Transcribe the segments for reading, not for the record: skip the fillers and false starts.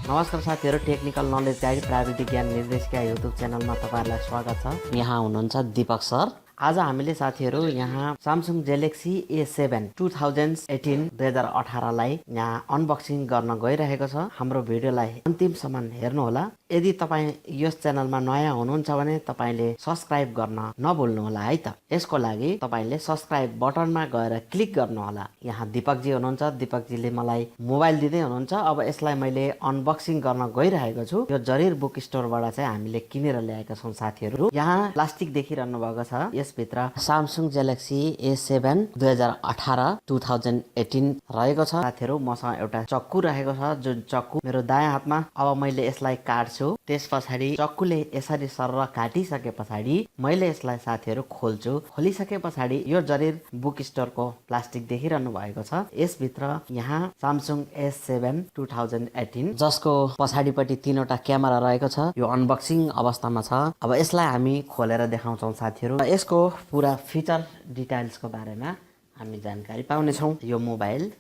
नमस्कार साथीहरु, technical knowledge guide प्राविधिक ज्ञान निर्देशिका युट्युब च्यानलमा तपाईहरुलाई स्वागत छ। यहाँ हुनुहुन्छ दीपक सर। आज हामीले साथीहरु यहाँ Samsung Galaxy A7 2018 लाई यहाँ अनबक्सिङ गर्न गइरहेको छ। हाम्रो भिडियोलाई अन्तिमसम्म हेर्नु होला। यदि तपाई यस च्यानलमा नयाँ हुनुहुन्छ भने तपाईले सब्स्क्राइब गर्न नभुल्नु होला है त। यसको लागि तपाईले सब्स्क्राइब बटनमा गएर क्लिक गर्नु होला। यहाँ दीपक जी हुनुहुन्छ। दीपक जीले मलाई मोबाइल दिँदै हुनुहुन्छ। अब यसलाई मैले अनबक्सिङ गर्न गइरहेको छु। यो जरिर बुक स्टोरबाट चाहिँ हामीले किनेर ल्याएका छौं साथीहरु। यहाँ प्लास्टिक देखिरहनु भएको छ। यसभित्र Samsung Galaxy A7 2018 रहेको छ। साथीहरु मसँग एउटा चक्कु रहेको छ, जुन चक्कु मेरो दायाँ हातमा। अब मैले यसलाई काट्छु। त्यसपछि चक्कुले यसरी सरर काटिसके पछाडी मैले यसलाई साथीहरु खोल्छु। खोलिसके पछाडी यो जरिर बुक स्टोरको प्लास्टिक देखिरहनु भएको छ। यसभित्र यहाँ Samsung S7 2018 जसको पछाडीपट्टि तीनवटा क्यामेरा रहेको छ। यो अनबक्सिङ अवस्थामा छ। अब यसलाई हामी खोलेर देखाउँछौं साथीहरु। यसको पूरा फिचर डिटेल्सको बारेमा हामी जानकारी पाउने छौं। यो मोबाइल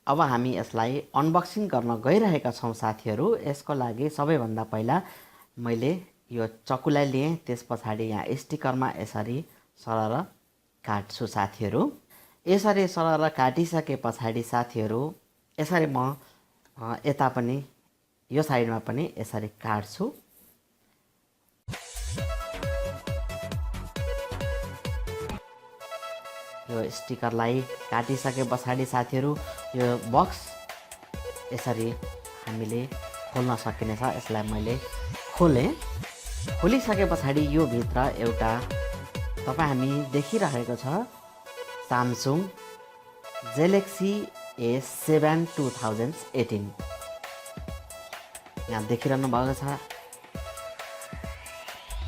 अब हामी यसलाई अनबक्सिङ गर्न गइरहेका छौं साथीहरु। यसको लागि सबैभन्दा पहिला मैले यो चक्कुलाई लिए। त्यसपछि यहाँ स्टिकरमा यसरी सरर काट्छु साथीहरु। यसरी सरर काटिसके पछाडी साथीहरु यसरी म यता पनि यो साइडमा पनि यसरी काट्छु। यो स्टिकरलाई काटिसके पछाडी साथीहरु यो बक्स यसरी हामीले खोल्न सकिनेछ। यसलाई मैले खोले। खोलिसके पछाडी यो भित्र एउटा तपाई हामी देखिरहेको छ Samsung Galaxy A7 2018 यहाँ देखिरहनु भएको छ।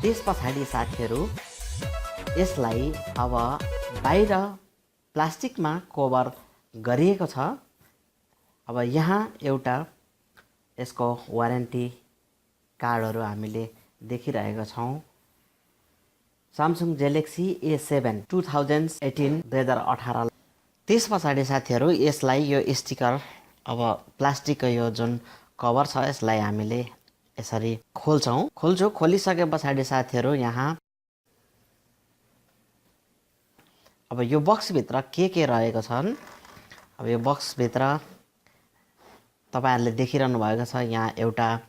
त्यसपछि साथीहरु यसलाई अब बाहिर प्लास्टिकमा कभर गरिएको छ। अब यहाँ एउटा यसको वारेन्टी कार्डहरु हामीले देखिरहेका छौं। Samsung Galaxy A7 2018 त्यसपछि साथीहरु यसलाई यो स्टिकर अब प्लास्टिकको यो जुन कभर छ यसलाई हामीले यसरी खोल्छु। खोलिसके पछाडी साथीहरु यहाँ अब यो बक्स भित्र के रहेको छन्। अब यो बक्स भित्र तपाईहरुले देखिरहनु भएको छ। यहाँ एउटा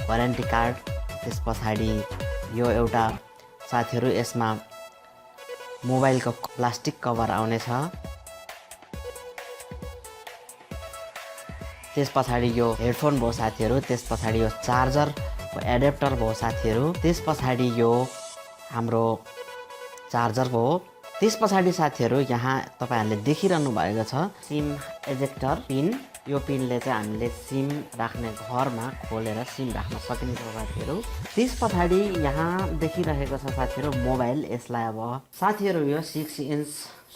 वारेन्टी कार्ड, त्यसपछि यो एउटा साथीहरु यसमा मोबाइलको प्लास्टिक कभर आउने छ। त्यसपछि यो हेडफोन भयो साथीहरु। त्यसपछि यो चार्जरको एडाप्टर भयो साथीहरु। त्यसपछि यो हाम्रो चार्जर भयो। त्यसपछि साथीहरु यहाँ तपाईहरुले देखिरहनु भएको छ सिम एजेक्टर पिन। यो पिनले चाहिँ हामीले सिम राख्ने घरमा खोलेर सिम राख्न सकिन्छ साथीहरु। त्यसपछि यहाँ देखिरहेको छ साथीहरु मोबाइल। यसलाई अब साथीहरु यो 6 inch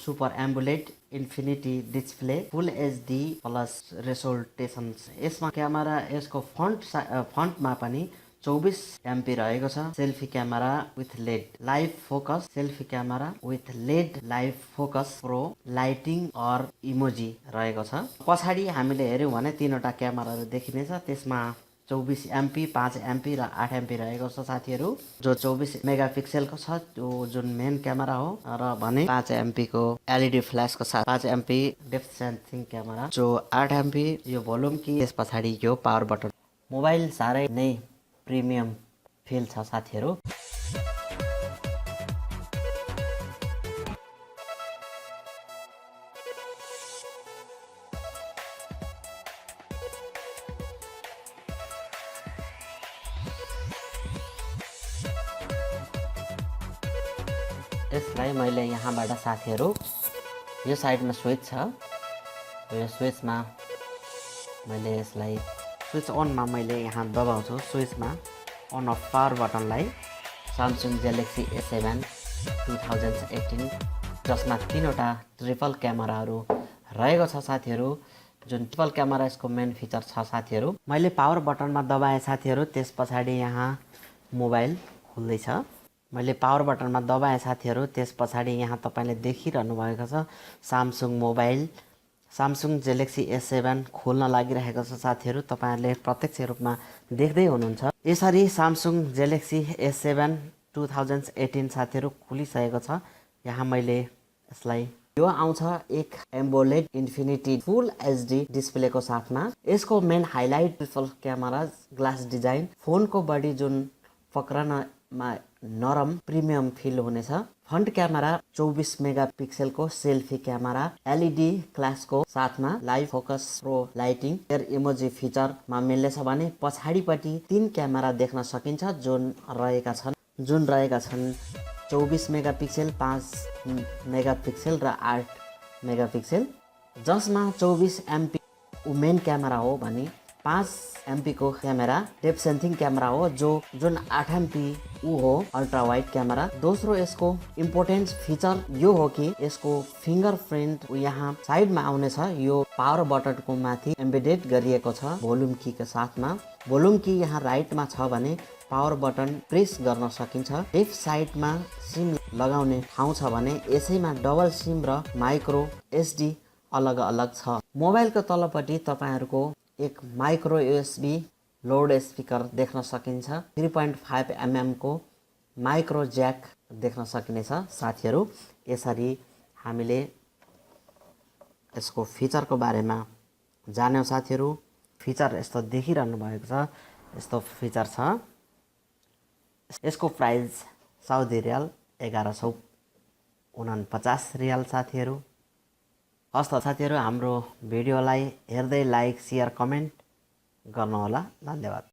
super AMOLED infinity display full HD plus resolution. यसमा क्यामेरा यसको फ्रन्टमा पनि 24 एमपी रहेको छ। Selfie camera with LED live focus, selfie camera with LED live focus, pro lighting और इमोजी रहेको छ। पछाडी हामीले हेर्यौं भने तीनवटा क्यामेराहरु देखिनेछ। त्यसमा 24 एमपी, 5 एमपी र 8 एमपी रहेको छ साथीहरु। जो 24 मेगापिक्सलको छ त्यो जुन मेन क्यामेरा हो र भने 5 एमपी को एलईडी फ्ल्याशको साथ 5 एमपी डेप्थ सेन्सिङ क्यामेरा जो 8 एमपी यो भोल्युम की। त्यसपछि यो पावर बटन। मोबाइल सारै नै प्रिमियम फिल छ साथीहरु। यसलाई मैले यहाँबाट साथीहरु यो साइडमा स्विच छ। यो स्विचमा मैले यसलाई स्विच अनमा मैले यहाँ दबाउँछु। स्विचमा अन अफ पावर बटनलाई Samsung Galaxy A7 2018 जसमा तीनवटा ट्रिपल क्यामेराहरु रहेको छ साथीहरु। जुन ट्रिपल क्यामेरा यसको मेन फिचर छ साथीहरु। मैले पावर बटनमा दबाए साथीहरु। त्यसपछि यहाँ मोबाइल खुल्दै छ। मैले पावर बटनमा दबाए साथीहरु। त्यसपछि यहाँ तपाईले देखिरहनु भएको छ Samsung mobile Samsung Galaxy S7 खोल्न लागिरहेको छ साथीहरु, तपाईहरुले प्रत्यक्ष रूपमा देख्दै हुनुहुन्छ। यसरी Samsung Galaxy S7 2018 साथीहरु खुलिसकेको छ। यहाँ मैले यसलाई यो आउँछ एक AMOLED इन्फिनिटी फुल HD डिस्प्लेको साथमा। यसको main highlight triple camera glass design, फोनको बडी जुन पक्रनमा नरम प्रिमियम फिल हुनेछ। फ्रन्ट क्यामेरा 24 मेगापिक्सेलको सेल्फी क्यामेरा, LED क्लासको साथमा live focus pro lighting air emoji फिचरमा मिल्नेछ भने पछाडिपट्टि 3 क्यामेरा देख्न सकिन्छ जुन रहेका छन् 24 मेगापिक्सेल, 5 मेगापिक्सेल र 8 मेगापिक्सेल, जसमा 24 MP मेन क्यामेरा हो भने 5 MP को क्यामेरा डेप्थ सेन्सिङ क्यामेरा हो जुन 8 MP हो अल्ट्रा वाइड क्यामेरा। दोस्रो यसको इम्पोर्टेन्ट फिचर यो हो कि यसको फिंगरप्रिन्ट यहाँ साइडमा आउनेछ। यो पावर बटनको माथि एम्बेडेड गरिएको छ भोल्युम की को साथमा। भोल्युम की यहाँ राइटमा छ भने पावर बटन प्रेस गर्न सकिन्छ। लेफ्ट साइडमा सिम लगाउने ठाउँ छ भने यसैमा डबल सिम र माइक्रो SD अलग अलग छ। मोबाइलको तलपट्टि तपाईहरुको एक माइक्रो USB लोड स्पिकर देख्न सकिन्छ। 3.5 mm को माइक्रो ज्याक देख्न सकिनेछ साथीहरु। यसरी हामीले यसको फिचरको बारेमा जान्यौ साथीहरु। फिचर यस्तो देखिरहनु भएको छ, यस्तो फिचर छ। यसको प्राइस साउदी रियाल 1149 रियाल साथीहरु। हस्त साथीहरु, हाम्रो भिडियोलाई हेर्दै लाइक, शेयर, कमेन्ट गर्नुहोला। धन्यवाद।